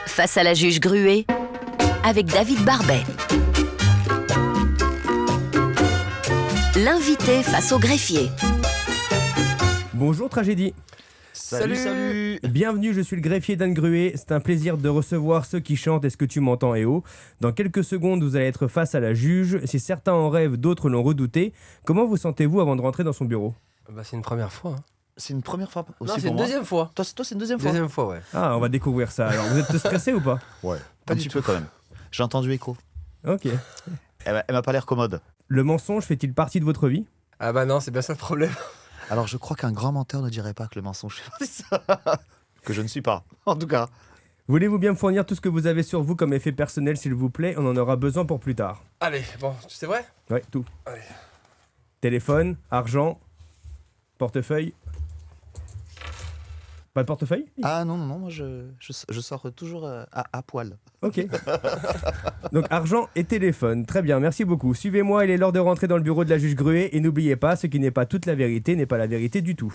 Face à la juge Gruet, avec David Barbet. L'invité face au greffier. Bonjour Tragédie. Salut. Bienvenue, je suis le greffier d'Anne Gruet. C'est un plaisir de recevoir ceux qui chantent Est-ce que tu m'entends et oh. Dans quelques secondes, vous allez être face à la juge. Si certains en rêvent, d'autres l'ont redouté. Comment vous sentez-vous avant de rentrer dans son bureau ? C'est une première fois. Hein. C'est une première fois aussi Non, c'est pour une moi. deuxième fois. Toi, c'est une deuxième fois. Deuxième fois, ouais. Ah, on va découvrir ça. Alors, vous êtes stressé ou pas ? Ouais. Pas Un du petit tout. peu quand même. J'ai entendu écho. Ok. Elle m'a pas l'air commode. Le mensonge fait-il partie de votre vie ? Ah bah non, c'est bien ça le problème. Alors, je crois qu'un grand menteur ne dirait pas que le mensonge fait partie de ça. Que je ne suis pas, en tout cas. Voulez-vous bien me fournir tout ce que vous avez sur vous comme effet personnel, s'il vous plaît ? On en aura besoin pour plus tard. Allez, bon, c'est vrai ? Ouais, tout. Allez. Téléphone, argent, portefeuille. Pas de portefeuille ? Ah non, moi je sors toujours à poil. Ok. Donc argent et téléphone. Très bien, merci beaucoup. Suivez-moi, il est l'heure de rentrer dans le bureau de la juge Gruet. Et n'oubliez pas, ce qui n'est pas toute la vérité n'est pas la vérité du tout.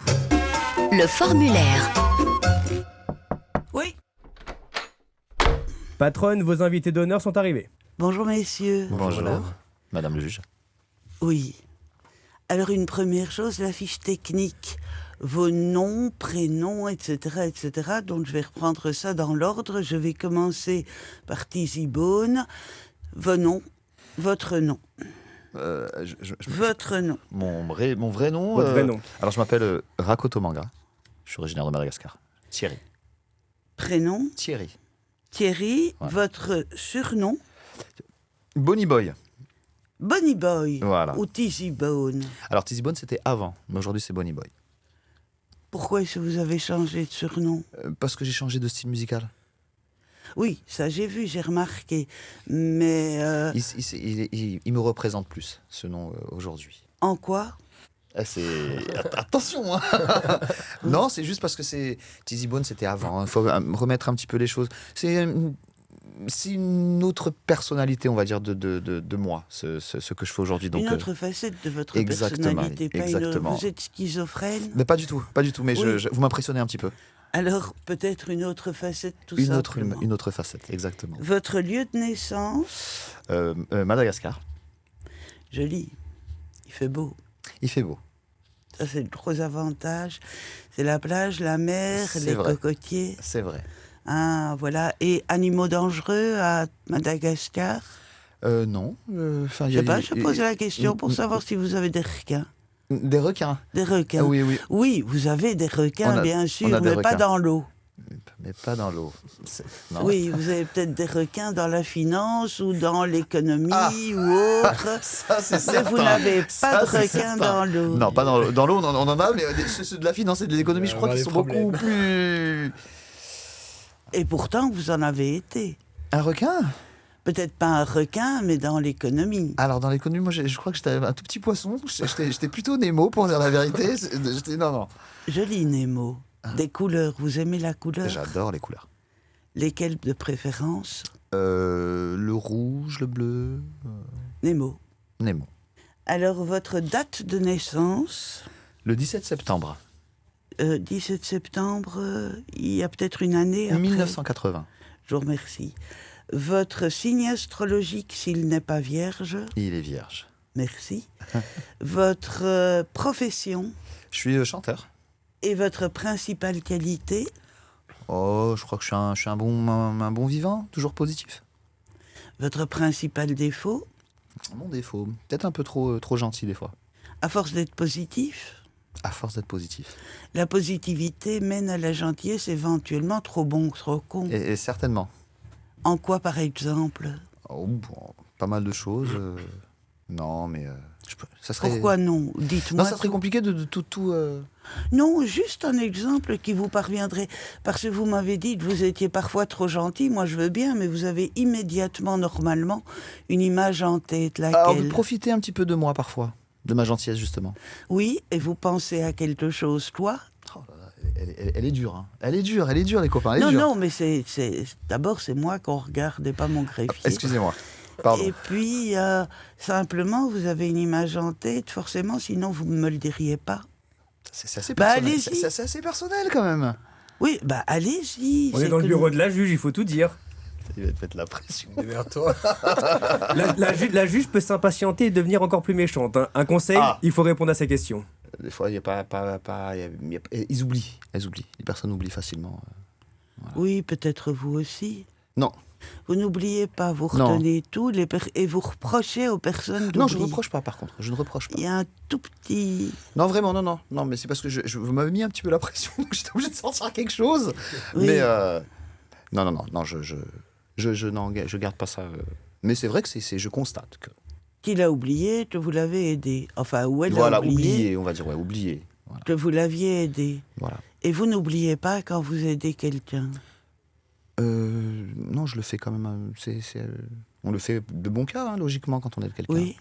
Le formulaire. Oui, Patronne, vos invités d'honneur sont arrivés. bonjour messieurs. Bonjour, madame. madame le juge. Oui. Alors une première chose, la fiche technique. Vos noms, prénoms, etc., etc. Donc je vais reprendre ça dans l'ordre. Je vais commencer par Tizibone. Vos noms, votre nom. Votre nom. Mon vrai nom. Votre vrai nom. Alors, je m'appelle Rakoto Manga. Je suis originaire de Madagascar. Thierry. Prénom, Thierry. Thierry. Ouais. Votre surnom, Bonnie Boy. Bonnie Boy. Voilà. Ou Tizibone. Alors, Tizibone, c'était avant, mais aujourd'hui, c'est Bonnie Boy. Pourquoi est-ce que vous avez changé de surnom ? Parce que j'ai changé de style musical. Oui, ça j'ai vu, j'ai remarqué. Mais Il me représente plus, ce nom, aujourd'hui. en quoi ? Attention, hein. Non, c'est juste parce que Tizibone, c'était avant. Il faut remettre un petit peu les choses. C'est une autre personnalité, on va dire, de moi, ce que je fais aujourd'hui. Donc, une autre facette de votre exactement, personnalité, pas exactement. vous êtes schizophrène. mais pas du tout. Mais Oui. vous m'impressionnez un petit peu. Alors peut-être une autre facette, tout Une simplement. autre facette, exactement. Votre lieu de naissance, Madagascar, joli, il fait beau. il fait beau. Ça c'est le gros avantage. C'est la plage, la mer, C'est les vrai. cocotiers. C'est vrai. Ah voilà. Et animaux dangereux à Madagascar. Non. Je sais pas, je pose la question pour savoir si vous avez des requins. Des requins. Des requins. Ah oui. Oui, vous avez des requins, On a- bien on sûr, a des mais pas requins. dans l'eau. Mais pas dans l'eau. Non. Oui, vous avez peut-être des requins dans la finance ou dans l'économie Ah. ou autre. Ça, c'est Mais certain. vous n'avez pas Ça, de c'est requins certain. dans l'eau. Non, pas dans l'eau. Dans l'eau, on en a, mais ceux de la finance et de l'économie, je On crois a qu'ils des sont problèmes. beaucoup plus... Et pourtant, vous en avez été. Un requin ? Peut-être pas un requin, mais dans l'économie. Alors, dans l'économie, moi, je crois que j'étais un tout petit poisson. J'étais plutôt Nemo, pour dire la vérité. Non. Joli Nemo. Des couleurs, vous aimez la couleur ? J'adore les couleurs. Lesquelles de préférence ? Le rouge, le bleu... Nemo. Nemo. Alors, votre date de naissance, Le 17 septembre 17 septembre, il y a peut-être une année après. 1980. Je vous remercie. Votre signe astrologique, s'il n'est pas vierge, Il est vierge. merci. Votre profession Je suis chanteur. et votre principale qualité, Oh, je crois que je suis un bon vivant, toujours positif. votre principal défaut, Mon défaut, peut-être un peu trop gentil des fois, à force d'être positif. à force d'être positif. La positivité mène à la gentillesse, éventuellement trop bon, trop con. Et certainement. En quoi, par exemple ? Oh, bon, pas mal de choses. Non, mais ça serait... Pourquoi non ? Non, Dites-moi. ça serait compliqué de tout... Non, juste un exemple qui vous parviendrait. Parce que vous m'avez dit que vous étiez parfois trop gentil. Moi, je veux bien, mais vous avez immédiatement, normalement, une image en tête. Alors, Laquelle ? profiter un petit peu de moi parfois, de ma gentillesse justement. Oui, et vous pensez à quelque chose, toi ? Oh là là, elle est dure, hein. Elle est dure, les copains. Elle est Non, dure. non, mais d'abord, c'est moi qu'on regarde et pas mon greffier. Excusez-moi. Pardon. Et puis, simplement, vous avez une image en tête, forcément, sinon vous ne me le diriez pas. C'est assez Bah, personnel. allez-y. C'est assez personnel quand même. Oui, bah allez-y. On c'est est dans le que bureau nous- de la juge, il faut tout dire. Il va te mettre la pression. Démerde-toi. La juge peut s'impatienter et devenir encore plus méchante, hein. Un conseil, Ah. il faut répondre à ces questions. Des fois, il y a pas, ils oublient. Elles oublient. Les personnes oublient facilement. Oui, peut-être vous aussi. Non. Vous n'oubliez pas, vous Non. retenez tout et vous reprochez aux personnes d'oublier. Non, je ne reproche pas, par contre. Je ne reproche pas. Il y a un tout petit... Non, vraiment, non, mais c'est parce que vous m'avez mis un petit peu la pression, donc j'étais obligé de sortir quelque chose. Oui. Mais non, je garde pas ça. Mais c'est vrai que je constate que. Qu'il a oublié, que vous l'avez aidé. Enfin, ou elle Voilà, a oublié, on va dire, oublié. Voilà. que vous l'aviez aidé. Voilà. Et vous n'oubliez pas quand vous aidez quelqu'un. Non, je le fais quand même. On le fait de bon cœur, hein, logiquement, quand on aide quelqu'un. Oui.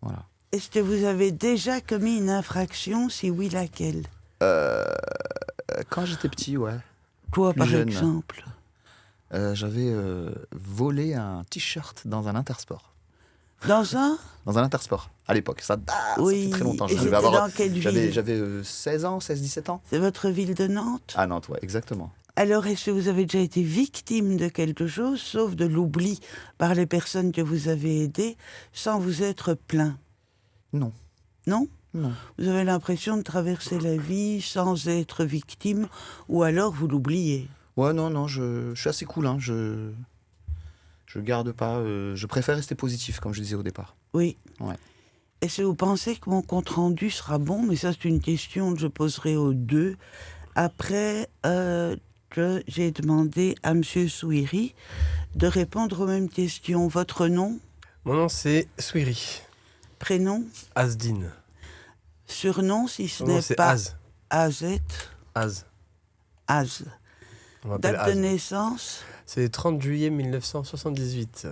Voilà. Est-ce que vous avez déjà commis une infraction? Si oui, laquelle? Quand j'étais petit, ouais. Quoi, Plus par jeune. exemple? J'avais volé un t-shirt dans un intersport. Dans un? Dans un intersport, à l'époque. Ça Oui. fait très longtemps. Et Je c'était devais avoir- dans quelle J'avais ville? 16 ans, 17 ans. C'est votre ville de Nantes? À Nantes, ouais, exactement. Alors, est-ce que vous avez déjà été victime de quelque chose, sauf de l'oubli par les personnes que vous avez aidées, sans vous être plaint? Non. Non? Non. Vous avez l'impression de traverser la vie sans être victime, ou alors vous l'oubliez? Ouais, non, je suis assez cool. Hein. Je garde pas. Je préfère rester positif, comme je disais au départ. Oui. Ouais. Est-ce que vous pensez que mon compte-rendu sera bon? Mais ça, c'est une question que je poserai aux deux. Après que j'ai demandé à M. Souiri de répondre aux mêmes questions. Votre nom, Mon nom, c'est Souiri. prénom, Asdine. surnom, si ce Mon nom, n'est c'est pas Az. Azet, Az. Az. On m'appelle Date de Az. naissance, C'est le 30 juillet 1978.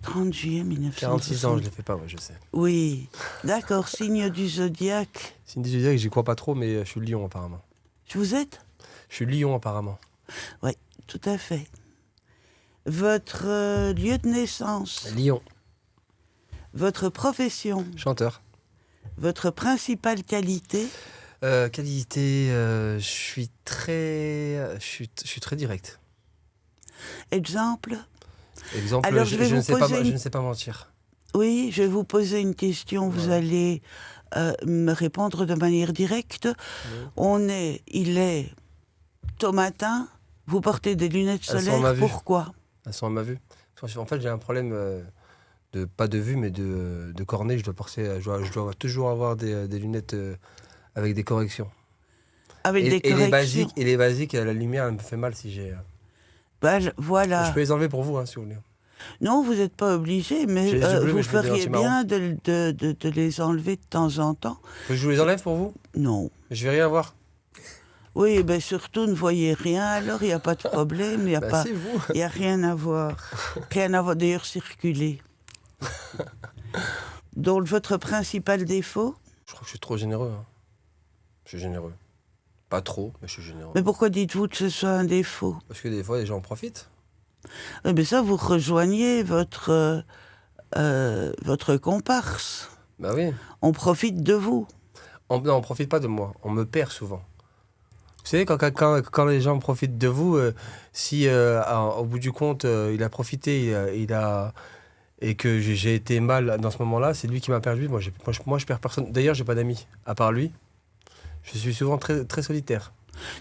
30 juillet 1960. 46 ans, je ne l'ai fait pas, ouais, je sais. Oui, d'accord, signe du zodiaque. C'est une disait que j'y crois pas trop, mais je suis lion apparemment. Vous êtes? Je suis lion apparemment. Oui, tout à fait. Votre lieu de naissance, Lion. votre profession, Chanteur. votre principale qualité, Qualité, je suis très direct. exemple. Exemple, Alors, je vais vous poser je une- ne sais pas mentir. Oui, je vais vous poser une question, vous allez me répondre de manière directe. Il est tôt matin, vous portez des lunettes Elles sont à solaires, ma vue. pourquoi? Elles sont à ma vue. En fait, j'ai un problème pas de vue, mais de cornée. Je dois toujours avoir des lunettes avec des corrections. Avec des corrections. Les basiques, la lumière, elle me fait mal si j'ai. Bah, voilà. Je peux les enlever pour vous, hein, si vous voulez. Non, vous n'êtes pas obligé, mais J'ai les yeux bleus, vous mais je mets des feriez lentilles marron. bien de les enlever de temps en temps. Je vous les enlève pour vous? Non. Je vais rien voir. Oui, ben surtout ne voyez rien, alors il n'y a pas de problème, il n'y a Bah, pas, c'est vous. il y a rien à voir. Rien à voir, d'ailleurs circuler. Donc votre principal défaut? Je crois que je suis trop généreux. Hein. Je suis généreux. Pas trop, mais je suis généreux. Mais pourquoi dites-vous que ce soit un défaut? Parce que des fois, les gens en profitent. Eh bien ça, vous rejoignez votre comparse. Bah oui. On profite de vous. Non, on profite pas de moi. On me perd souvent. Vous savez, quand les gens profitent de vous, si au bout du compte, il a profité, et que j'ai été mal dans ce moment-là, c'est lui qui m'a perdu. Moi, je perds personne. D'ailleurs, j'ai pas d'amis, à part lui. Je suis souvent très, très solitaire.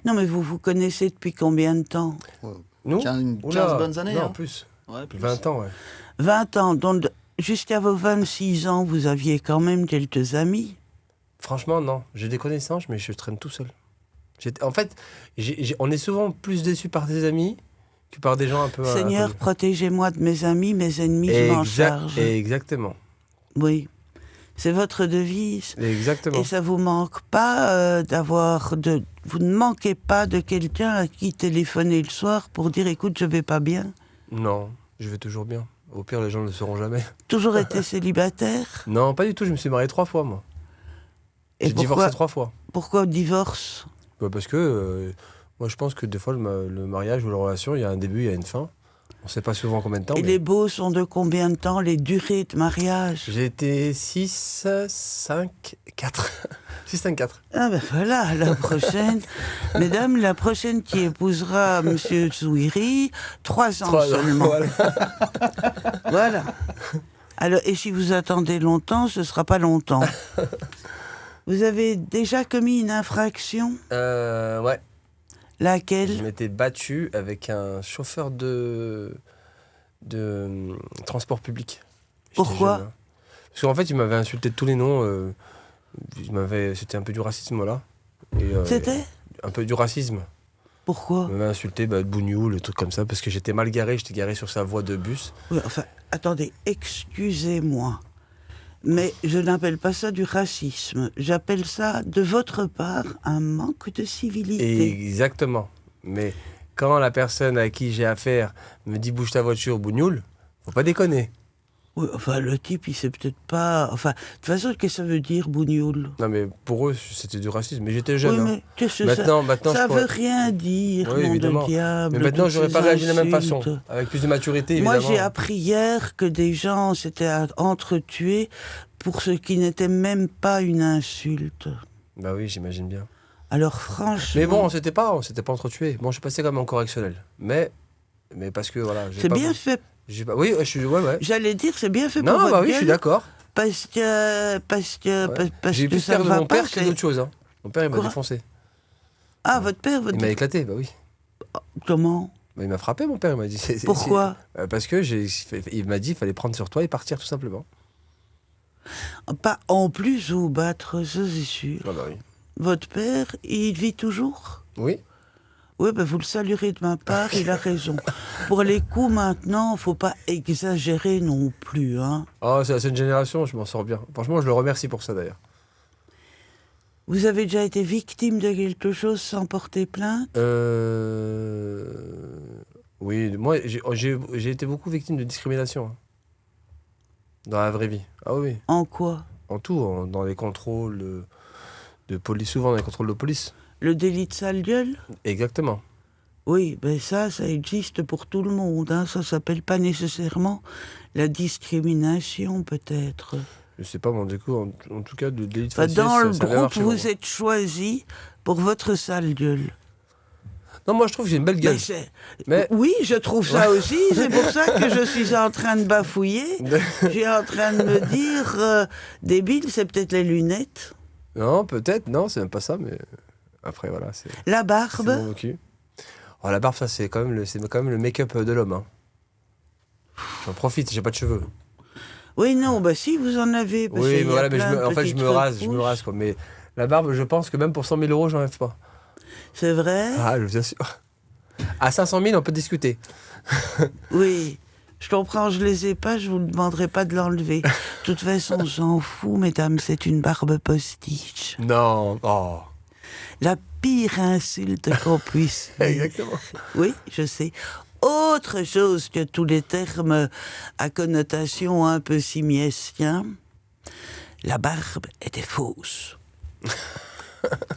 Non, mais vous vous connaissez depuis combien de temps? Nous 15 Oula, bonnes années. Non, hein. plus. Ouais, plus. 20 ans, ouais. 20 ans. Donc jusqu'à vos 26 ans, vous aviez quand même quelques amis. Franchement, non. J'ai des connaissances, mais je traîne tout seul. En fait, on est souvent plus déçus par des amis que par des gens un peu... Seigneur, inconnus. protégez-moi de mes amis, mes ennemis, je m'en charge. Exactement. Oui. C'est votre devise. Exactement. Et ça vous manque pas vous ne manquez pas de quelqu'un à qui téléphoner le soir pour dire écoute, je vais pas bien. Non, je vais toujours bien. Au pire, les gens ne le sauront jamais. Toujours été célibataire. Non, pas du tout. Je me suis marié 3 fois, moi. Et J'ai divorcé 3 fois. pourquoi divorce? Parce que moi, je pense que des fois, le mariage ou la relation, il y a un début, il y a une fin. On sait pas souvent combien de temps. Et mais les baux sont de combien de temps, les durées de mariage? J'ai été 6, 5, 4. 6, 5, 4. Ah ben voilà, la prochaine. Mesdames, la prochaine qui épousera Monsieur Zouiri, 3 ans seulement. Voilà. Voilà. Alors, et si vous attendez longtemps, ce sera pas longtemps. Vous avez déjà commis une infraction? Ouais. Je Laquelle? m'étais battu avec un chauffeur de transport public. J'étais Pourquoi? jeune, hein. Parce qu'en fait, il m'avait insulté de tous les noms. C'était un peu du racisme, voilà. C'était? Un peu du racisme. Pourquoi? Il m'avait insulté, de bougnoul, le truc comme ça, parce que j'étais mal garé. J'étais garé sur sa voie de bus. Oui, enfin, attendez, excusez-moi. Mais je n'appelle pas ça du racisme. J'appelle ça, de votre part, un manque de civilité. Exactement. Mais quand la personne à qui j'ai affaire me dit bouge ta voiture, bougnoul, faut pas déconner. Oui, enfin, le type, il sait peut-être pas... Enfin, de toute façon, qu'est-ce que ça veut dire, bougnoul? Non, mais pour eux, c'était du racisme. Mais j'étais jeune. Oui, hein. mais qu'est-ce que Maintenant, ça je veut pourrais- rien dire, Oui, nom évidemment. de diable. Mais maintenant, toutes j'aurais pas ces réagi de la même façon. insultes. Avec plus de maturité, Moi, évidemment. j'ai appris hier que des gens s'étaient entretués pour ce qui n'était même pas une insulte. Bah oui, j'imagine bien. Alors, franchement... Mais bon, on s'était pas entretués. Bon, je suis passé quand même en correctionnel. Mais parce que voilà. C'est bien fait. Oui, je suis. Ouais. J'allais dire, c'est bien fait pour Non, votre bah oui, je suis gueule, d'accord. parce que Ouais. J'ai eu que plus ça peur ne de va mon pas. père que d'autre chose. Hein. Mon père, il m'a Quoi défoncé. Ah, votre père, Il m'a éclaté, bah oui. comment? Bah, il m'a frappé, mon père. Il m'a dit. Pourquoi? Parce que il m'a dit qu'il fallait prendre sur toi et partir tout simplement. Pas en plus vous battre, ça c'est sûr. Ah bah oui. Votre père, il vit toujours? Oui. Oui, ben vous le saluerez de ma part, il a raison. Pour les coups maintenant, faut pas exagérer non plus, hein. Oh, c'est la seule génération, je m'en sors bien. Franchement, je le remercie pour ça d'ailleurs. Vous avez déjà été victime de quelque chose sans porter plainte? Oui, moi, j'ai été beaucoup victime de discrimination. Hein. Dans la vraie vie. Ah oui. En quoi? En tout, dans les contrôles de police, souvent dans les contrôles de police. Le délit de sale gueule? Exactement. Oui, ben ça existe pour tout le monde, hein. Ça s'appelle pas nécessairement la discrimination, peut-être. Je sais pas, mais du coup, en tout cas, de délit de Enfin, faciès, dans le ça a bien groupe, marché pour vous moi. êtes choisi pour votre sale gueule. Non, moi, je trouve que j'ai une belle gueule. Mais- Oui, je trouve ça aussi. C'est pour ça que je suis en train de bafouiller. Je suis en train de me dire, débile, c'est peut-être les lunettes. Non, peut-être, non, c'est même pas ça, mais après, voilà. La C'est barbe. mon vécu. Oh, la barbe, ça, c'est quand même le make-up de l'homme. Hein. J'en profite, j'ai pas de cheveux. Oui, non, bah si, vous en avez. Parce Oui, qu'il mais y a voilà, mais plein de en fait, je petites me rase, repousses. quoi. Mais la barbe, je pense que même pour 100 000 euros, j'en rêve pas. C'est vrai? Ah, je vous assure. À 500 000, on peut discuter. Oui. Je comprends, je les ai pas, je vous demanderai pas de l'enlever. De toute façon, on s'en fout, mesdames, c'est une barbe postiche. Non. Oh. La pire insulte qu'on puisse faire. Exactement. Oui, je sais. Autre chose que tous les termes à connotation un peu simiestien, la barbe était fausse.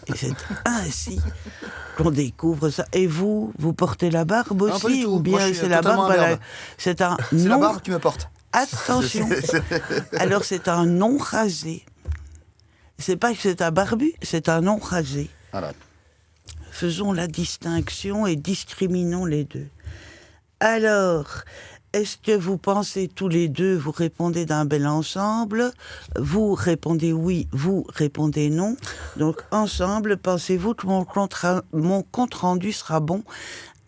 Et c'est ainsi qu'on découvre ça. Et vous portez la barbe Non, pas du aussi? tout. Ou Moi, bien je suis c'est la totalement barbe imberbe. C'est un C'est la non... barbe qui me porte. Attention. Alors c'est un non rasé. C'est pas que c'est un barbu, c'est un non rasé. Voilà. Faisons la distinction et discriminons les deux. Alors, est-ce que vous pensez tous les deux, vous répondez d'un bel ensemble, vous répondez oui, vous répondez non. Donc ensemble, pensez-vous que mon compte rendu sera bon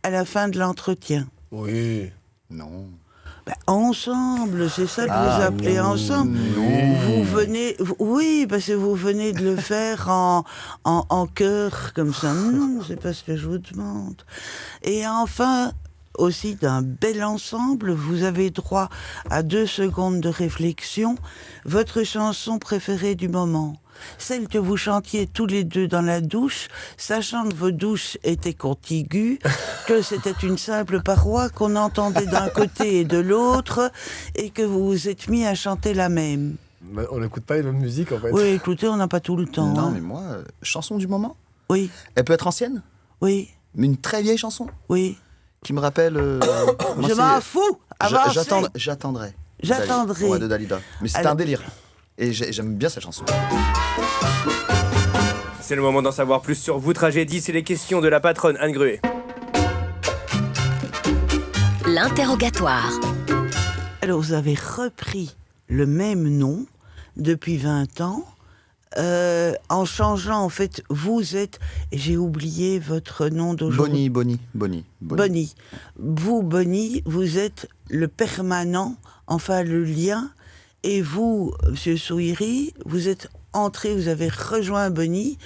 à la fin de l'entretien? Oui. Non. Ben, ensemble, c'est ça que Ah, vous appelez non, ensemble. non. Vous venez, oui, parce que vous venez de le faire en chœur comme ça. Non, c'est pas ce que je vous demande. Et enfin, aussi d'un bel ensemble, vous avez droit à 2 secondes de réflexion. Votre chanson préférée du moment. Celle que vous chantiez tous les deux dans la douche, sachant que vos douches étaient contiguës, que c'était une simple paroi qu'on entendait d'un côté et de l'autre, et que vous vous êtes mis à chanter la même. Mais on n'écoute pas les mêmes musiques, en fait. Oui, écoutez, on n'a pas tout le temps. Non, hein. mais moi, chanson du moment. Oui, Elle peut être ancienne, oui, mais une très vieille chanson. oui. qui me rappelle. Moi, Je m'en fous. Avancez. J'attendrai. J'attendrai. Ouais, de Dalida. Mais c'était Alors- un délire. Et j'aime bien cette chanson. C'est le moment d'en savoir plus sur vous, Tragédie. C'est les questions de la patronne Anne Gruet. L'interrogatoire. Alors, vous avez repris le même nom depuis 20 ans. En changeant, en fait, vous êtes... J'ai oublié votre nom d'aujourd'hui. Bonnie. Vous, Bonnie, vous êtes le permanent, enfin le lien. Et vous, Monsieur Souiri, vous êtes entré, vous avez rejoint Bonnie,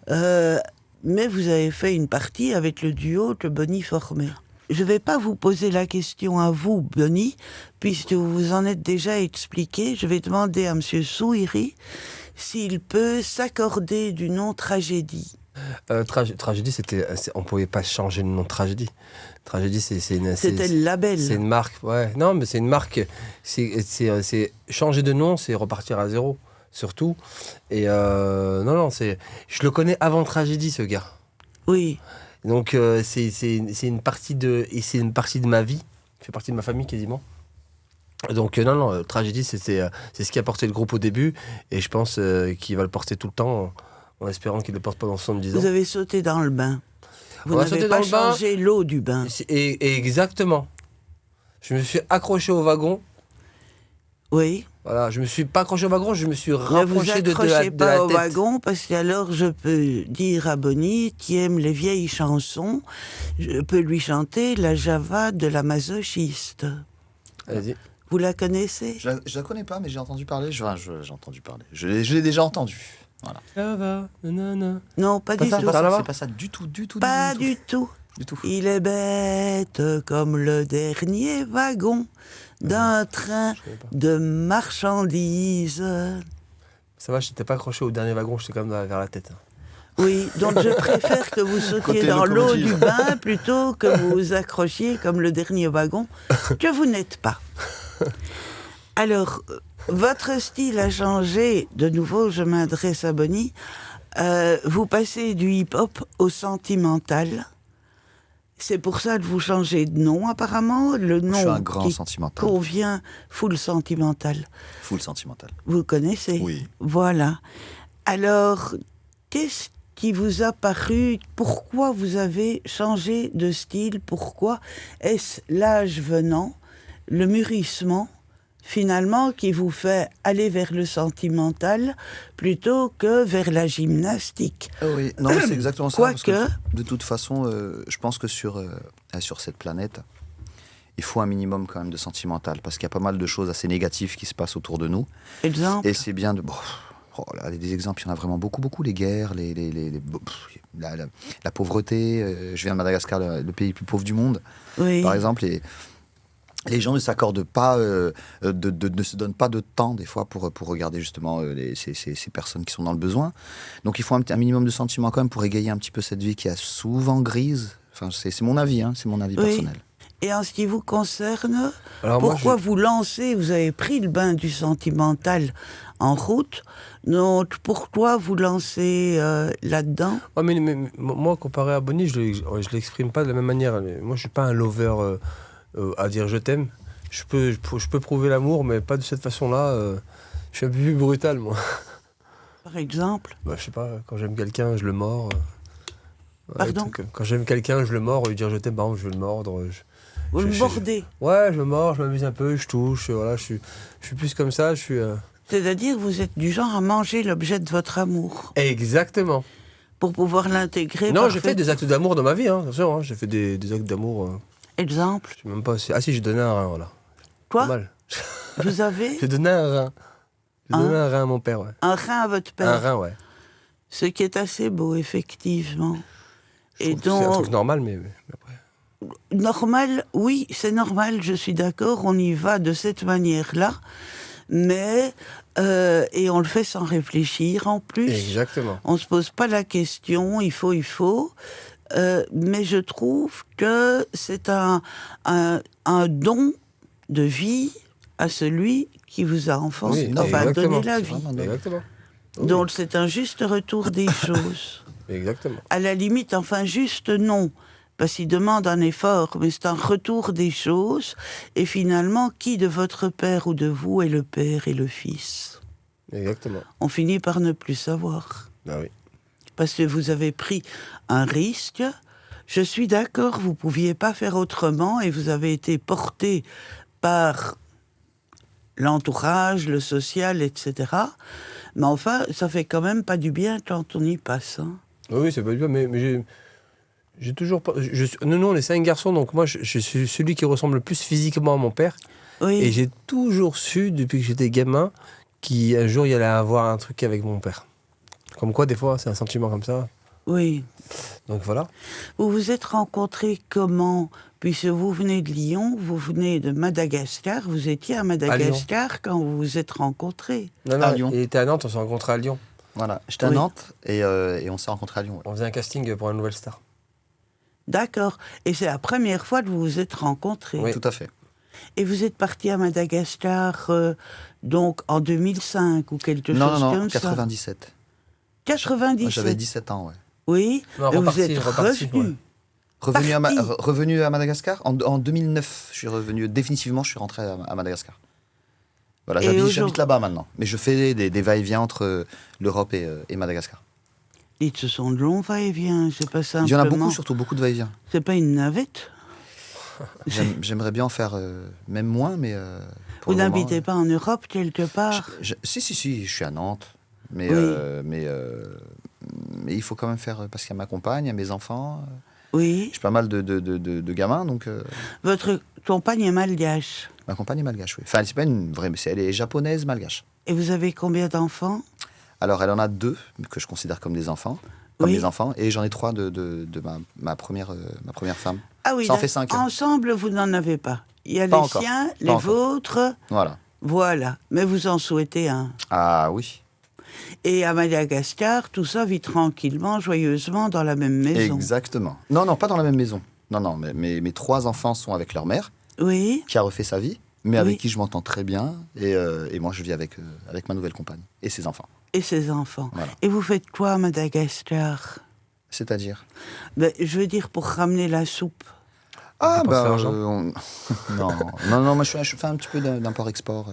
mais vous avez fait une partie avec le duo que Bonnie formait. Je ne vais pas vous poser la question à vous, Bonnie, puisque vous vous en êtes déjà expliqué. Je vais demander à Monsieur Souiri s'il peut s'accorder du nom Tragédie. Tragédie, on pouvait pas changer le nom de Tragédie. Tragédie, C'était le label. C'est une marque, ouais. Non, mais c'est une marque. C'est changer de nom, c'est repartir à zéro, surtout. Et non, je le connais avant Tragédie, ce gars. Oui. Donc c'est une partie de ma vie. Il fait partie de ma famille quasiment. Donc non, Tragédie, c'est ce qui a porté le groupe au début, et je pense qu'il va le porter tout le temps, en espérant qu'il ne le porte pas dans 70 ans. Vous avez sauté dans le bain. Vous On a n'avez sauté pas dans le bain. changé l'eau du bain. Et exactement. Je me suis accroché au wagon. Oui. Voilà, je me suis pas accroché au wagon, je me suis Ne vous rapproché de accrochez la tête. pas au wagon, parce qu'alors je peux dire à Bonnie, qui aime les vieilles chansons, je peux lui chanter la Java de la masochiste. Allez-y. Vous la connaissez? Je la connais pas, mais j'ai entendu parler. J'ai entendu parler. Je l'ai déjà entendu. Voilà. Ça va, nanana. Non, pas du ça, tout. pas ça. C'est pas ça du tout. Pas du tout. Du tout. Il est bête comme le dernier wagon d'un train Je connais pas. de marchandises. Ça va, je n'étais pas accroché au dernier wagon, j'étais quand même vers la tête. Oui, donc je préfère que vous sautiez Côté dans l'eau locomotive. du bain plutôt que vous vous accrochiez comme le dernier wagon, que vous n'êtes pas. Alors, votre style a changé. De nouveau, je m'adresse à Bonnie. Vous passez du hip-hop au sentimental. C'est pour ça que vous changez de nom, apparemment. Le nom Je suis un grand qui sentimental. convient, full sentimental. Full sentimental. Vous connaissez? Oui. Voilà. Alors, qu'est-ce qui vous a paru? Pourquoi vous avez changé de style? Pourquoi? Est-ce l'âge venant, le mûrissement, finalement, qui vous fait aller vers le sentimental plutôt que vers la gymnastique? Oui, non, c'est exactement ça. parce que de toute façon, je pense que sur cette planète, il faut un minimum quand même de sentimental, parce qu'il y a pas mal de choses assez négatives qui se passent autour de nous. Exemple? Et c'est bien de... là, des exemples, il y en a vraiment beaucoup. Les guerres, la pauvreté. Je viens de Madagascar, le pays le plus pauvre du monde, Oui. par exemple. Et les gens ne s'accordent pas, ne se donnent pas de temps, des fois, pour regarder justement ces personnes qui sont dans le besoin. Donc il faut un minimum de sentiments quand même pour égayer un petit peu cette vie qui est souvent grise. Enfin, c'est mon avis, c'est mon avis Oui. personnel. Et en ce qui vous concerne, Alors moi, pourquoi vous lancez, vous avez pris le bain du sentimental en route, donc pourquoi vous lancez là-dedans? Ouais, mais moi, comparé à Bonnie, je l'exprime pas de la même manière. Moi, je suis pas un lover à dire je t'aime. Je peux prouver l'amour, mais pas de cette façon-là. Je suis un peu plus brutal, moi. Par exemple? Bah, je sais pas, quand j'aime quelqu'un, je le mords. Pardon? Quand j'aime quelqu'un, je le mords. Lui dire je t'aime, par exemple, je vais le mordre. Vous le mordez? Ouais, je me mords, je m'amuse un peu, je touche. Voilà, je suis plus comme ça. Je suis. C'est-à-dire vous êtes du genre à manger l'objet de votre amour Exactement. pour pouvoir l'intégrer. Non, j'ai fait des actes d'amour dans ma vie, attention. J'ai fait des actes d'amour. Exemple? Je sais même pas. Ah si, j'ai donné un rein, voilà. Quoi? Pas mal. Vous avez J'ai donné un rein. J'ai donné un rein à mon père, ouais. un rein à votre père? Un rein, ouais. Ce qui est assez beau, effectivement. Je Et trouve que c'est un donc, truc normal, mais après. normal, oui, c'est normal, je suis d'accord, on y va de cette manière-là, mais, et on le fait sans réfléchir en plus. Exactement. On ne se pose pas la question, il faut. Mais je trouve que c'est un don de vie à celui qui vous a enfanté, Oui, enfin exactement. donné la C'est vie. vraiment dingue. Exactement. Oui, Donc c'est un juste retour des choses. exactement. À la limite, enfin juste non, parce qu'il demande un effort, mais c'est un retour des choses. Et finalement, qui de votre père ou de vous est le père et le fils? Exactement. On finit par ne plus savoir. Ah oui. Parce que vous avez pris un risque. Je suis d'accord, vous ne pouviez pas faire autrement et vous avez été porté par l'entourage, le social, etc. Mais enfin, ça fait quand même pas du bien quand on y passe. Hein. Oui, c'est pas bien, mais j'ai toujours pas. Nous, on est 5 garçons, donc moi, je suis celui qui ressemble le plus physiquement à mon père. Oui. Et j'ai toujours su, depuis que j'étais gamin, qu'un jour, il allait avoir un truc avec mon père. Comme quoi, des fois, c'est un sentiment comme ça. Oui. Donc voilà. Vous vous êtes rencontrés comment? Puisque vous venez de Lyon, vous venez de Madagascar, vous étiez à Madagascar quand vous vous êtes rencontrés. Non, À Lyon. il était à Nantes, on s'est rencontrés à Lyon. Voilà, j'étais à Oui. Nantes et on s'est rencontrés à Lyon. Ouais. On faisait un casting pour une nouvelle star. D'accord. Et c'est la première fois que vous vous êtes rencontrés. Oui. Tout à fait. Et vous êtes parti à Madagascar donc en 2005 ou quelque Non, chose non, non, comme 97. ça 97. J'avais 17 ans, ouais. Oui, Non, et vous reparti, êtes reparti, revenu. ouais. Revenu à Madagascar en 2009. Je suis revenu définitivement, je suis rentré à Madagascar. Voilà, Et j'habite aujourd'hui- là-bas maintenant. Mais je fais des va-et-vient entre l'Europe et Madagascar. Et ce sont de longs va-et-vient, c'est pas simplement... Il y en a beaucoup, surtout beaucoup de va-et-vient. C'est pas une navette. J'aimerais bien en faire même moins, mais pour Vous le moment, n'habitez pas en Europe quelque part? Si, je suis à Nantes. Mais, Oui. mais il faut quand même faire, parce qu'il y a ma compagne, il y a mes enfants. Oui. J'ai pas mal de gamins, donc Votre compagne est malgache. ma compagne est malgache, oui. Enfin, c'est pas une vraie, mais elle est japonaise malgache. Et vous avez combien d'enfants? Alors, elle en a 2, que je considère comme des enfants, comme Oui. des enfants, et j'en ai 3 de ma première femme. Ah oui, Ça en fait 5. ensemble, vous n'en avez pas. Il y a Pas les encore. siens, Pas les encore. vôtres, Voilà. voilà. Mais vous en souhaitez un. Ah oui, Et à Madagascar, tout ça vit tranquillement, joyeusement dans la même maison. exactement. Non, pas dans la même maison. Non, mais mes 3 enfants sont avec leur mère, Oui, qui a refait sa vie, mais Oui. avec qui je m'entends très bien, et moi je vis avec ma nouvelle compagne et ses enfants. et ses enfants. Voilà. Et vous faites quoi à Madagascar? C'est-à-dire Ben, je veux dire pour ramener la soupe. Ah, dépenser l'argent. non, moi je fais un petit peu d'import-export.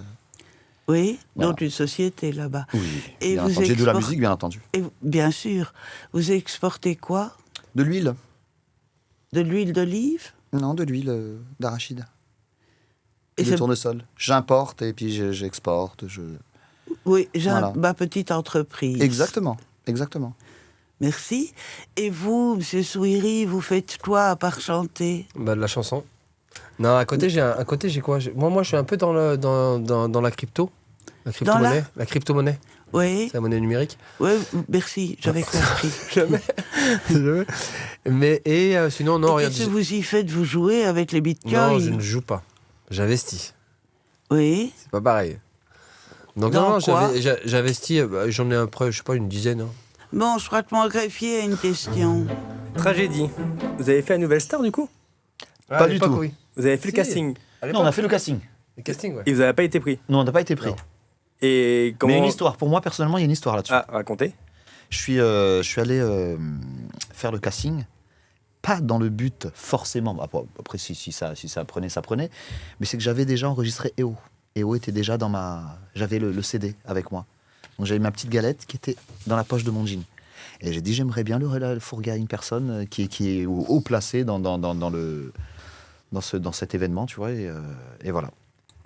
Oui, Voilà. dans une société là-bas. Oui, Et bien vous entendu. J'ai de la export- musique, bien entendu. Et bien sûr, vous exportez quoi? De l'huile. De l'huile d'olive? Non, de l'huile d'arachide. Et Et de c'est- tournesol. J'importe et puis j'exporte. Oui, j'ai Voilà. ma petite entreprise. Exactement. Merci. Et vous, M. Souiri, vous faites quoi à part chanter? Bah, de la chanson. Non, à côté, j'ai quoi? Moi, je suis un peu dans la crypto. La crypto-monnaie. La crypto-monnaie. Oui, C'est la monnaie numérique. oui, merci, j'avais compris. Jamais. Mais, sinon, non, Et regarde. qu'est-ce que vous y faites? Vous jouez avec les bitcoins? Non, je ne joue pas. J'investis. Oui, C'est pas pareil. Donc, Dans non, quoi j'investis, j'en ai un près, je sais pas, une dizaine. Hein. bon, je crois que mon greffier a une question. Tragédie. Vous avez fait la nouvelle star du coup? Ah, Pas à du l'époque, tout. Oui. Vous avez fait Si. le casting À Non, l'époque, on a fait le casting. le casting, ouais. et vous n'avez pas été pris. Non, on n'a pas été pris. Non. Et comment... Mais il y a une histoire. Pour moi, personnellement, il y a une histoire là-dessus. Ah, racontez. Je suis allé faire le casting, pas dans le but forcément, après si ça prenait, ça prenait, mais c'est que j'avais déjà enregistré EO. EO était déjà dans ma... J'avais le CD avec moi. Donc j'avais ma petite galette qui était dans la poche de mon jean. Et j'ai dit, j'aimerais bien le fourguer à une personne qui est haut placée dans cet événement, tu vois, et voilà.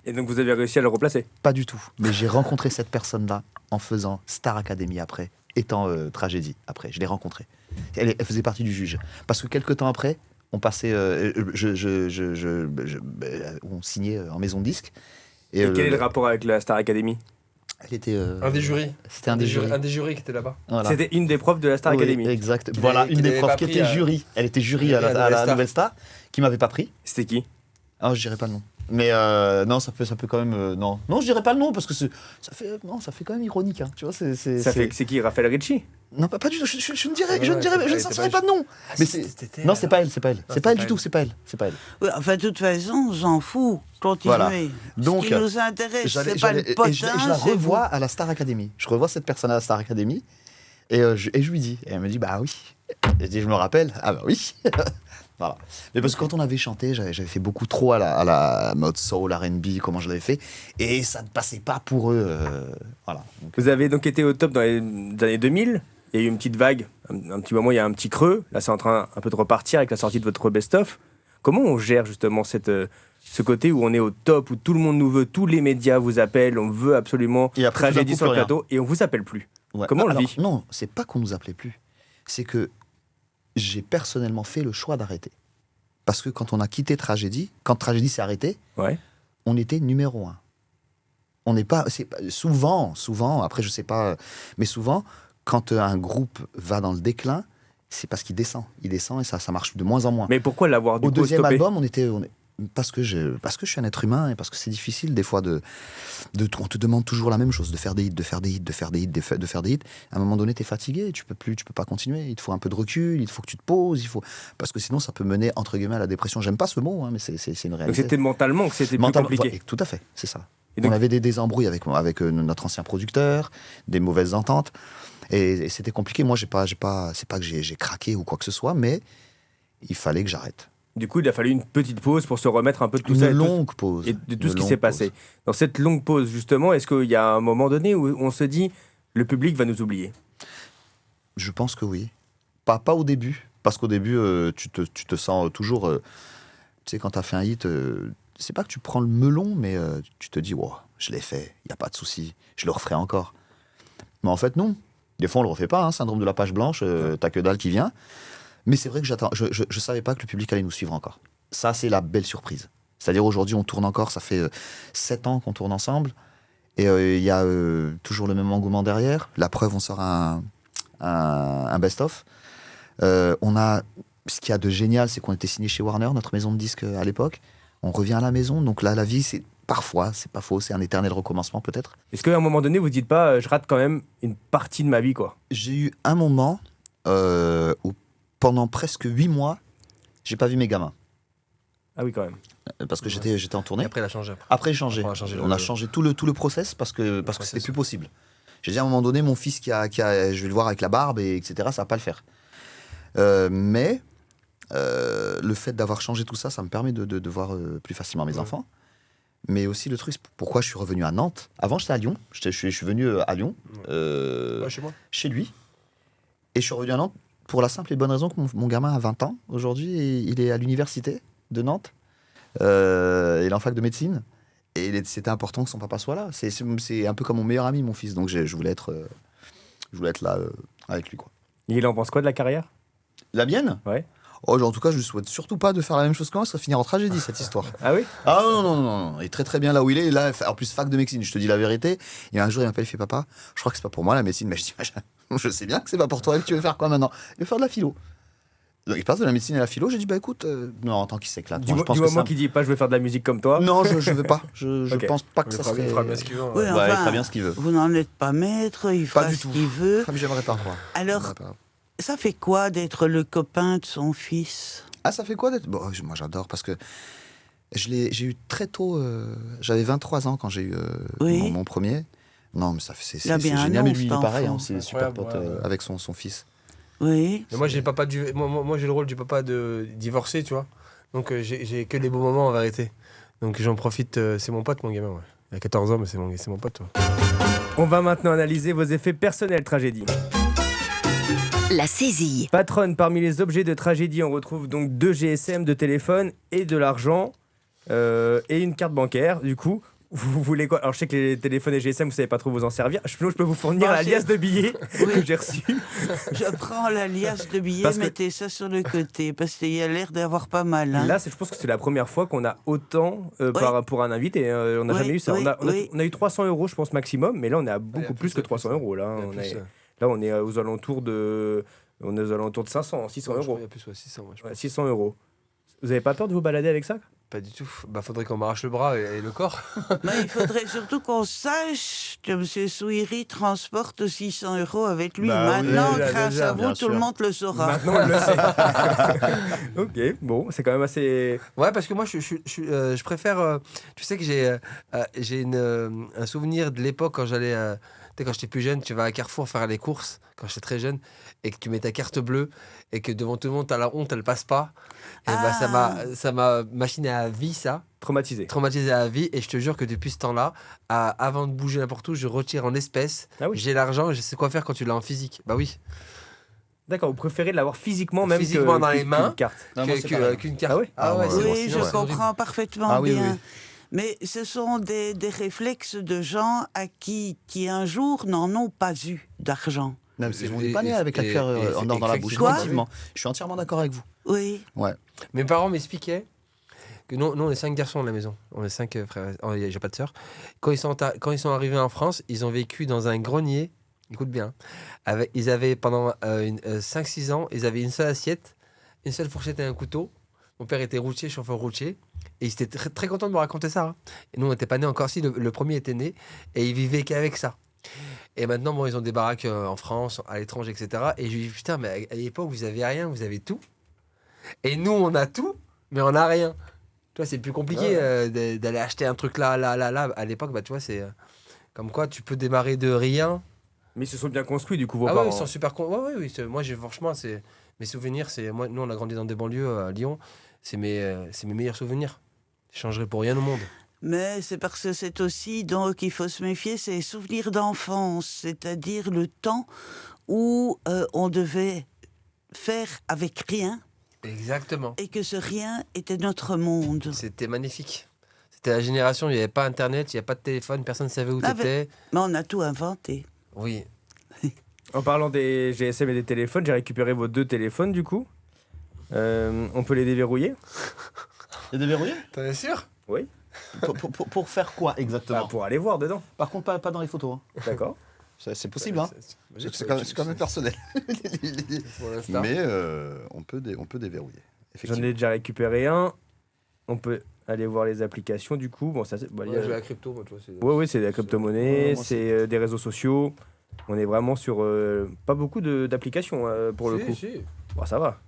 Et donc vous avez réussi à le replacer. Pas du tout. Mais j'ai rencontré cette personne-là en faisant Star Academy après, étant Tragédie après. Je l'ai rencontrée. Elle faisait partie du juge. Parce que quelques temps après, on passait, on signait en maison de disque. Et quel est le rapport avec la Star Academy? Elle était. Un des jurys. C'était un des jurys. Un des jurys qui était là-bas. Voilà. C'était une des profs de la Star Oui, Academy. exact. Qui Voilà, n'avait- une qui des n'avait profs pas qui pris était à- jury. Elle était jury à à la Nouvelle Nouvelle Star, qui m'avait pas pris. C'était qui? Ah, je dirais pas le nom. Mais non, ça peut quand même. Non, je dirais pas le nom parce que ça fait quand même ironique. Hein. Tu vois, C'est qui? Raphaël Ricci? Non, pas du tout. Je ne dirais, Ouais, je ouais, ne c'était sortirai pas- pas de nom. Mais non, c'est pas elle. C'est pas elle du tout. C'est pas elle. Oui, enfin, de toute façon, on s'en fout. Continuez. Voilà. Donc, ce qui nous intéresse, J'allais- c'est pas j'allais- le potin, et je la c'est vous. revois à la Star Academy. Je revois cette personne à la Star Academy et je lui dis. Et elle me dit, bah oui. Et je dis, je me rappelle. Ah bah oui. Voilà. Mais parce que quand on avait chanté, j'avais fait beaucoup trop à la mode soul, R&B, comment je l'avais fait, et ça ne passait pas pour eux. Voilà. Donc, Vous avez donc été au top dans les années 2000. Il y a eu une petite vague, un petit moment, il y a un petit creux. Là, c'est en train un peu de repartir avec la sortie de votre best-of. Comment on gère justement ce côté où on est au top, où tout le monde nous veut, tous les médias vous appellent, on veut absolument Et après, tout d'un Tragédie coup, sur le plus rien. plateau, et on vous appelle plus. ouais. Comment on le Alors, vit? Non, c'est pas qu'on nous appelait plus. C'est que j'ai personnellement fait le choix d'arrêter. Parce que quand on a quitté Tragédie, quand Tragédie s'est arrêté, Ouais. on était numéro 1. On n'est pas, souvent, après je sais pas, mais souvent, quand un groupe va dans le déclin, c'est parce qu'il descend. Il descend et ça marche de moins en moins. Mais pourquoi l'avoir du Au coup deuxième stoppé? album, parce que je suis un être humain et parce que c'est difficile des fois on te demande toujours la même chose, de faire des hits. À un moment donné, tu es fatigué, tu peux pas continuer. Il te faut un peu de recul, il faut que tu te poses, parce que sinon ça peut mener entre guillemets à la dépression. J'aime pas ce mot, hein, mais c'est une Donc réalité. c'était mentalement que c'était plus Mentalement, compliqué. tout à fait, c'est ça. Et donc- On avait des embrouilles avec notre ancien producteur, des mauvaises ententes, et c'était compliqué. Moi, c'est pas que j'ai craqué ou quoi que ce soit, mais il fallait que j'arrête. Du coup, il a fallu une petite pause pour se remettre un peu de tout Une ça. longue pause. Et de tout Une ce qui longue s'est pause. passé. Dans cette longue pause, justement, est-ce qu'il y a un moment donné où on se dit le public va nous oublier? Je pense que oui. Pas au début, parce qu'au début, tu te sens toujours. Tu sais, quand tu as fait un hit, c'est pas que tu prends le melon, mais tu te dis, wow, je l'ai fait, il n'y a pas de souci, je le referai encore. Mais en fait, non. Des fois, on le refait pas, hein, syndrome de la page blanche, t'as que dalle qui vient. Mais c'est vrai que je savais pas que le public allait nous suivre encore. Ça, c'est la belle surprise. C'est-à-dire, aujourd'hui, on tourne encore, ça fait 7 ans qu'on tourne ensemble, et il y a toujours le même engouement derrière. La preuve, on sort un best-of. Ce qu'il y a de génial, c'est qu'on était signé chez Warner, notre maison de disques à l'époque. On revient à la maison, donc là, la vie, c'est parfois, c'est pas faux, c'est un éternel recommencement peut-être. Est-ce qu'à un moment donné, vous dites pas je rate quand même une partie de ma vie, quoi? J'ai eu un moment où pendant presque 8 mois, j'ai pas vu mes gamins. Ah oui, quand même. Parce que j'étais en Et tournée. après, il a changé. Après, j'ai changé. Après, on a changé On a changé tout le process parce que process. c'était plus possible. J'ai dit à un moment donné, mon fils je vais le voir avec la barbe, etc., ça va pas le faire. Mais le fait d'avoir changé tout ça, ça me permet de voir plus facilement mes enfants. Mais aussi le truc, c'est pourquoi je suis revenu à Nantes. Avant, j'étais à Lyon. Je suis venu à Lyon, Ouais, chez moi. chez lui. Et je suis revenu à Nantes pour la simple et bonne raison que mon gamin a 20 ans aujourd'hui. Et il est à l'université de Nantes. Il est en fac de médecine. Et c'était important que son papa soit là. C'est un peu comme mon meilleur ami, mon fils. Donc je voulais être là avec lui, quoi. Et il en pense quoi de la carrière? La mienne? Ouais. Oh, en tout cas, je lui souhaite surtout pas de faire la même chose que moi, ça va finir en tragédie, cette histoire. Ah oui? Ah non, il est très très bien là où il est. Là, en plus, fac de médecine, je te dis la vérité. Et un jour, il m'appelle, il fait papa, je crois que c'est pas pour moi la médecine. Mais je dis, je sais bien que c'est pas pour toi. Et tu veux faire quoi maintenant? Il veut faire de la philo. Donc, il passe de la médecine à la philo. J'ai dit, bah écoute, non, en tant qu'il s'éclate. Moi, je pense Du que moment ça- qu'il dit pas je veux faire de la musique comme toi. Non, je veux pas. Je Ok. pense pas que Il ça fera, serait. il fera bien ce qu'il veut. Oui, Ouais. Ouais, il enfin, fera bien ce qu'il veut. Vous n'en êtes pas maître, il Pas fera du ce tout. qu'il veut. Ah, mais j'aimerais pas croire. Alors, J'aimerais pas. ça fait quoi d'être le copain de son fils? Ah, ça fait quoi d'être. Bon, moi, j'adore parce que j'ai eu très tôt. J'avais 23 ans quand j'ai eu Oui. mon premier. Non, mais c'est Il a bien un génial. nom, Mais lui, il est cet pareil. enfant. Hein, c'est super Incroyable, pote ouais. avec son fils. Oui. Mais moi, j'ai le papa moi, j'ai le rôle du papa de divorcé, tu vois. Donc, j'ai que des beaux moments en vérité. Donc, j'en profite. C'est mon pote, mon gamin. Ouais. Il a 14 ans, mais c'est mon pote. Ouais. On va maintenant analyser vos effets personnels Tragédie. La saisie. Patronne, parmi les objets de Tragédie, on retrouve donc 2 GSM de téléphone et de l'argent et une carte bancaire. Du coup, vous voulez quoi? Alors je sais que les téléphones et GSM, vous savez pas trop vous en servir. Je peux vous fournir Bah, la liasse de billets Oui. que j'ai reçue. Je prends la liasse de billets, Parce que- mettez ça sur le côté, parce qu'il y a l'air d'avoir pas mal. Hein. Là, je pense que c'est la première fois qu'on a autant pour un invité. On n'a Oui, jamais eu ça. oui, oui. On a eu 300 euros, je pense, maximum, mais là, on est à beaucoup Il y a plus que 300 euros. Là, Il y a on plus, est, ouais. là, on est aux alentours de 500, 600 Je crois euros. qu'il y a plus, ouais, 600, ouais, je Ouais, pense. 600 euros. Vous avez pas peur de vous balader avec ça? Pas du tout. Bah, faudrait qu'on m'arrache le bras et le corps. Mais il faudrait surtout qu'on sache que M. Souiri transporte 600 euros avec lui. Bah oui, Maintenant, déjà, grâce déjà, à vous, bien tout sûr. le monde le saura. Maintenant, on le sait. Ok, bon, c'est quand même assez. Ouais, parce que moi, je préfère. Tu sais que j'ai un souvenir de l'époque quand j'allais sais, quand j'étais plus jeune, tu vas à Carrefour faire les courses, quand j'étais très jeune, et que tu mets ta carte bleue, et que devant tout le monde, t'as la honte, elle passe pas. Et bah, ça m'a machiné à vie, ça. Traumatisé à vie. Et je te jure que depuis ce temps-là, avant de bouger n'importe où, je retire en espèces. Ah oui. J'ai l'argent et je sais quoi faire quand tu l'as en physique. Bah oui. D'accord, vous préférez l'avoir physiquement même Physiquement dans les mains. qu'une carte. Non, moi, c'est pareil. Qu'une carte. Ah ouais Ah ouais, Ah c'est ouais. bon, Oui, sinon, je c'est horrible. comprends parfaitement Ah oui, bien. oui. Mais ce sont des réflexes de gens à qui un jour n'en ont pas eu d'argent. Non, mais on Et- n'est pas né et- avec la cuillère et- en or dans la bouche. effectivement. Effectivement. Je suis entièrement d'accord avec vous. Oui. Ouais. Mes parents m'expliquaient que nous, on est 5 garçons à la maison. On est 5 frères. Oh, j'ai pas de sœur. Quand ils sont arrivés en France, ils ont vécu dans un grenier. Écoute bien. Ils avaient pendant 5-6 ans, ils avaient une seule assiette, une seule fourchette et un couteau. Mon père était routier, chauffeur routier. Et ils étaient très, très contents de me raconter ça. Hein. Et nous, on n'était pas nés encore. Si, le premier était né. Et ils vivaient qu'avec ça. Et maintenant, bon, ils ont des baraques en France, à l'étranger, etc. Et je lui dis, putain, mais à l'époque, vous avez rien, vous avez tout. Et nous, on a tout, mais on n'a rien. Tu vois, c'est plus compliqué d'aller acheter un truc là. À l'époque, bah, tu vois, c'est comme quoi tu peux démarrer de rien. Mais ils se sont bien construits du coup vos Ah ouais, parents. ils sont super contents. Ouais, oui. Moi, franchement, c'est mes souvenirs. Nous, on a grandi dans des banlieues à Lyon. C'est mes meilleurs souvenirs. Je changerais pour rien au monde. Mais c'est parce que c'est aussi, donc il faut se méfier, c'est les souvenirs d'enfance, c'est-à-dire le temps où on devait faire avec rien Exactement. et que ce rien était notre monde. C'était magnifique. C'était la génération, il n'y avait pas Internet, il n'y avait pas de téléphone, personne ne savait où Ah, tu étais. Mais on a tout inventé. Oui. En parlant des GSM et des téléphones, j'ai récupéré vos 2 téléphones du coup. On peut les déverrouiller. Et déverrouillé T'en es sûr? Oui. Pour faire quoi exactement Pour aller voir dedans. Par contre, pas dans les photos. Hein. D'accord. C'est possible, hein. C'est quand même personnel. Pour l'instant. Mais on peut déverrouiller. J'en Effectivement. ai déjà récupéré un. On peut aller voir les applications du coup. Bon, ça, Ouais, il y a- je vais à la crypto, moi, tu vois. Oui, c'est de la crypto-monnaie, Ouais, moi, c'est des réseaux sociaux. On est vraiment sur pas beaucoup d'applications pour le coup. Si. Bon, ça va.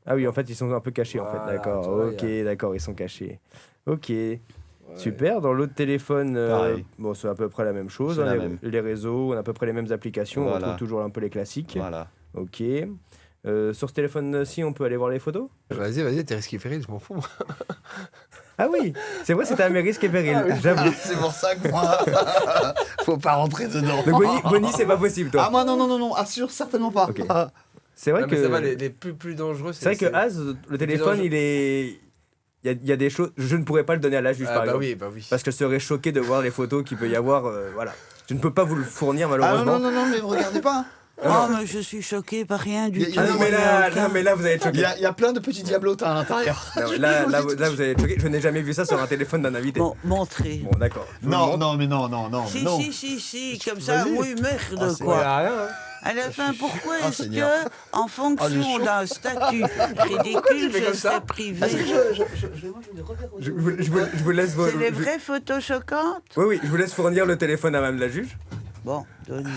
Ah oui, en fait, ils sont un peu cachés en fait. Voilà, D'accord. tu vois, Ok, d'accord, ils sont cachés. Ok. Super. Dans l'autre téléphone, Pareil. bon, c'est à peu près la même chose. C'est hein, la les, même. les réseaux, on a à peu près les mêmes applications. On Voilà. retrouve toujours un peu les classiques. Voilà. Ok. Sur ce téléphone-ci, on peut aller voir les photos. Vas-y, t'es risqué péril, je m'en fous. Ah oui, c'est vrai, c'était à mes risques et périls. J'avoue. C'est pour ça que moi, faut pas rentrer dedans. Donc Bonnie, c'est pas possible, toi. Ah moi non, assure certainement pas. Ok. Ah. C'est vrai Non, mais que ça va, les plus dangereux, c'est vrai que Az, le téléphone, il est. Il y a des choses. Je ne pourrais pas le donner à la juge, par bah exemple. oui. Parce que je serais choqué de voir les photos qu'il peut y avoir. Voilà. Je ne peux pas vous le fournir, Ah malheureusement. non, mais regardez pas. hein. Oh, mais je suis choquée par rien du Y a- tout. y a- Ah non, mais là, vous allez être Il choqué. y a plein de petits diablotins à l'intérieur. Non, là, vous allez être choqué. Je n'ai jamais vu ça sur un téléphone d'un invité. Bon, montrez. Bon, d'accord. Je vous le montre. Non, mais non. Si, comme ça, Vas-y. oui, merde, Ah, c'est quoi. rien, hein. À la fin, pourquoi Ah, est-ce Seigneur. que, en fonction chaud. d'un statut ridicule, tu fais je comme ça serais privé? Je vous laisse. C'est les vraies photos choquantes? Oui, je vous laisse fournir le téléphone à Mme la juge. Bon, donnez.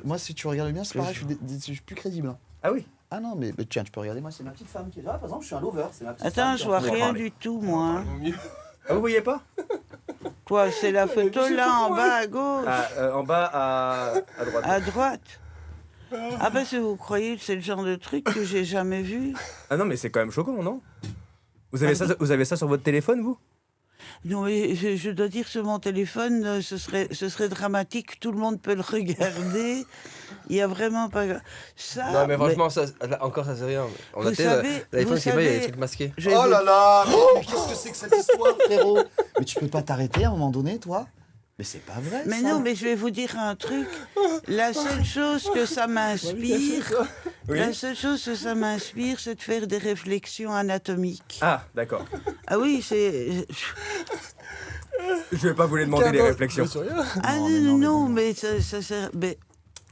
Moi, si tu regardes bien, c'est pareil, je suis plus crédible. hein. Ah oui. Ah non, mais tiens, tu peux regarder, moi, c'est ma petite femme qui est là. Par exemple, je suis un lover. C'est ma petite Attends, femme je qui vois est en train de rien parler. du tout, moi. Ah, vous voyez pas? Quoi, c'est la photo là en bas à gauche, En bas à droite. à droite? Ah ben, si vous croyez que c'est le genre de truc que j'ai jamais vu. Ah non, mais c'est quand même choquant, non? Vous avez ça sur votre téléphone, vous? Non, mais je dois dire sur mon téléphone, ce serait dramatique. Tout le monde peut le regarder. Il y a vraiment pas ça. Non, mais franchement, ça, là, encore, ça c'est rien. On Vous a savez- l'iPhone vous qui est bas, il y a des savez- trucs masqués. je vais Oh vous- là là, mais qu'est-ce que c'est que cette histoire, frérot? Mais tu peux pas t'arrêter à un moment donné, toi? Mais c'est pas vrai. Mais ça. non, mais je vais vous dire un truc. La seule chose que ça m'inspire, la seule chose que ça m'inspire, c'est de faire des réflexions anatomiques. Ah, d'accord. Ah oui, c'est. Je vais pas vous les demander les réflexions. Ah Non, non, mais non, mais ça sert. Mais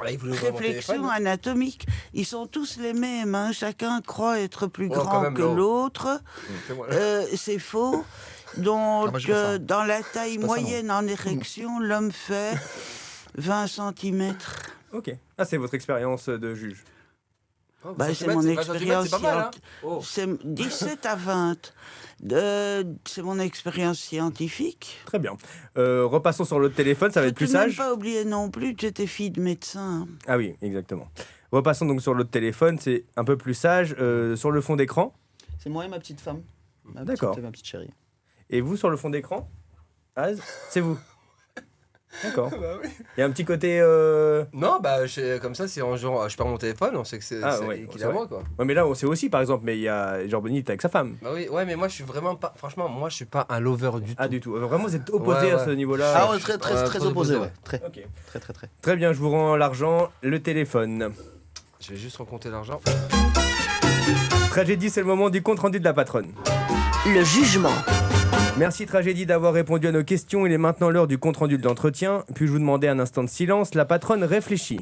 Là, il voulait ouvrir mon réflexion téléphone. anatomique, ils sont tous les mêmes. Hein. Chacun croit être plus Oh, quand grand même, que non. l'autre. C'est moi. C'est faux. Donc, moi, je fais ça. dans la taille pas ça, moyenne en érection, l'homme fait 20 cm. Ok. Ah, c'est votre expérience de juge. C'est mon 20 expérience. c'est pas mal, hein. Oh. C'est 17 à 20. C'est mon expérience scientifique. Très bien. Repassons sur l'autre téléphone, ça va être plus Je ne sage. pas oublier non plus que j'étais fille de médecin. Ah oui, exactement. Repassons donc sur l'autre téléphone, c'est un peu plus sage. Sur le fond d'écran. C'est moi et ma petite femme. D'accord. Ma petite chérie. Et vous, sur le fond d'écran Az, c'est vous. D'accord. Bah oui. Il y a un petit côté... Non, comme ça, si un jour je perds mon téléphone, on sait que c'est ouais, qu'il c'est est à vrai. moi, quoi. Ouais, mais là, on sait aussi, par exemple, mais il y a genre Bonnie, t'es avec sa femme. Bah oui, ouais, mais moi, je suis vraiment pas. Franchement, moi, je suis pas un lover du tout. Ah, du tout. Vraiment, vous êtes opposés Ouais, à ouais. ce niveau-là. Ah, on est très très opposés, opposés, ouais. Très, Ok. très. Très bien, je vous rends l'argent, le téléphone. Je vais juste recompter l'argent. Tragédie, c'est le moment du compte-rendu de la patronne. Le jugement. Merci Tragédie d'avoir répondu à nos questions. Il est maintenant l'heure du compte-rendu de l'entretien. Puis-je vous demander un instant de silence? La patronne réfléchit.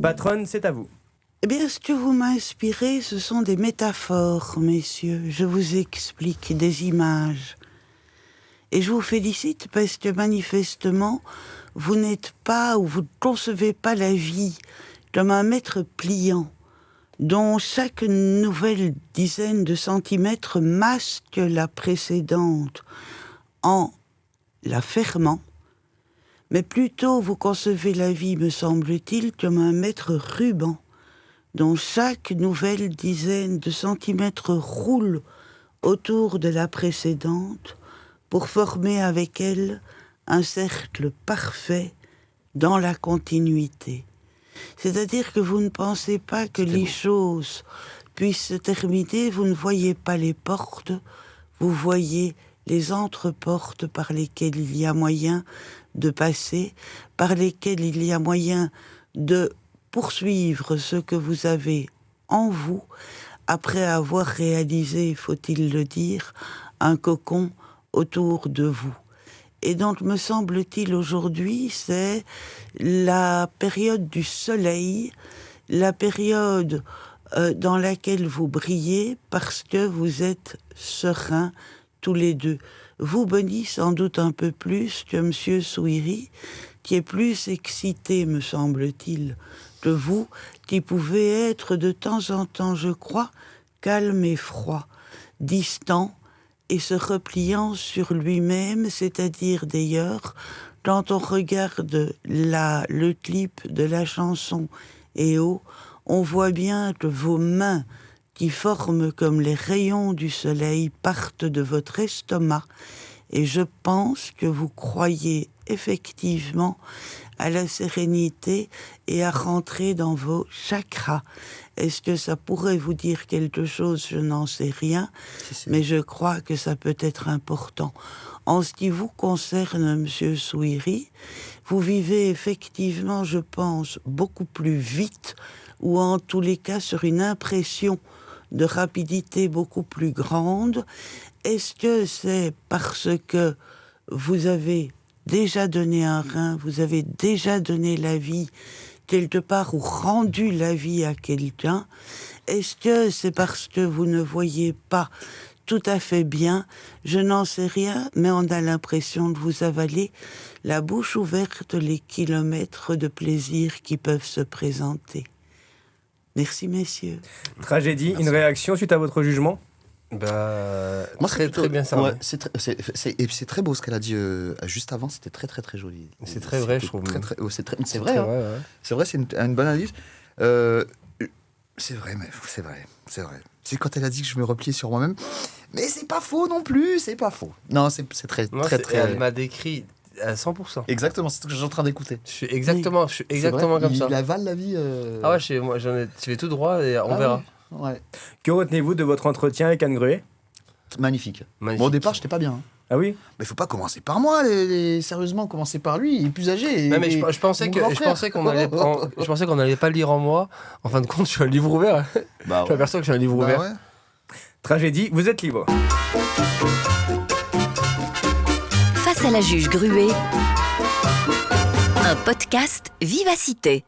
Patronne, c'est à vous. Eh bien, ce que vous m'inspirez, ce sont des métaphores, messieurs. Je vous explique des images. Et je vous félicite parce que manifestement, vous n'êtes pas ou vous ne concevez pas la vie comme un mètre pliant dont chaque nouvelle dizaine de centimètres masque la précédente en la fermant, mais plutôt vous concevez la vie, me semble-t-il, comme un mètre ruban dont chaque nouvelle dizaine de centimètres roule autour de la précédente pour former avec elle un cercle parfait dans la continuité. C'est-à-dire que vous ne pensez pas que les choses puissent se terminer, vous ne voyez pas les portes, vous voyez les entreportes par lesquelles il y a moyen de passer, par lesquelles il y a moyen de poursuivre ce que vous avez en vous, après avoir réalisé, faut-il le dire, un cocon autour de vous. Et donc, me semble-t-il, aujourd'hui, c'est la période du soleil, la période dans laquelle vous brillez parce que vous êtes sereins tous les deux. Vous, Bonnie, sans doute un peu plus que Monsieur Souiri, qui est plus excité, me semble-t-il, que vous, qui pouvez être de temps en temps, je crois, calme et froid, distant, et se repliant sur lui-même, c'est-à-dire d'ailleurs, quand on regarde le clip de la chanson EO, on voit bien que vos mains, qui forment comme les rayons du soleil, partent de votre estomac, et je pense que vous croyez effectivement à la sérénité et à rentrer dans vos chakras. Est-ce que ça pourrait vous dire quelque chose? Je n'en sais rien, mais je crois que ça peut être important. En ce qui vous concerne, Monsieur Souiri, vous vivez effectivement, je pense, beaucoup plus vite, ou en tous les cas sur une impression de rapidité beaucoup plus grande. Est-ce que c'est parce que vous avez déjà donné un rein, vous avez déjà donné la vie quelque part ou rendu la vie à quelqu'un? Est-ce que c'est parce que vous ne voyez pas tout à fait bien? Je n'en sais rien, mais on a l'impression de vous avaler la bouche ouverte les kilomètres de plaisir qui peuvent se présenter. Merci, messieurs. Tragédie, une réaction suite à votre jugement? Moi, Très, très bien ça. Ouais, Ouais. c'est très beau ce qu'elle a dit juste avant. C'était très joli. C'est très vrai, je trouve. C'est vrai. Hein. Ouais, ouais. C'est vrai, c'est une bonne analyse. C'est vrai, mais c'est vrai. C'est quand elle a dit que je me repliais sur moi-même. Mais c'est pas faux non plus, c'est pas faux. Non, c'est très. Elle m'a décrit à 100%. Exactement, c'est ce que je suis en train d'écouter. Je suis exactement C'est vrai, comme ça. Il avale la vie. Ah ouais, moi je vais tout droit et on verra. Ouais. Que retenez-vous de votre entretien avec Anne Gruet? Magnifique. Magnifique. Bon, au départ, j'étais pas bien. Hein. Ah oui? Mais faut pas commencer par moi, sérieusement, commencer par lui, il est plus âgé. Non mais je pensais qu'on allait pas lire en moi. En fin de compte, je suis un livre ouvert. Bah, Je m'aperçois que je suis un livre ouvert. ouais. Tragédie, vous êtes libre. Face à la juge Gruet, un podcast Vivacité.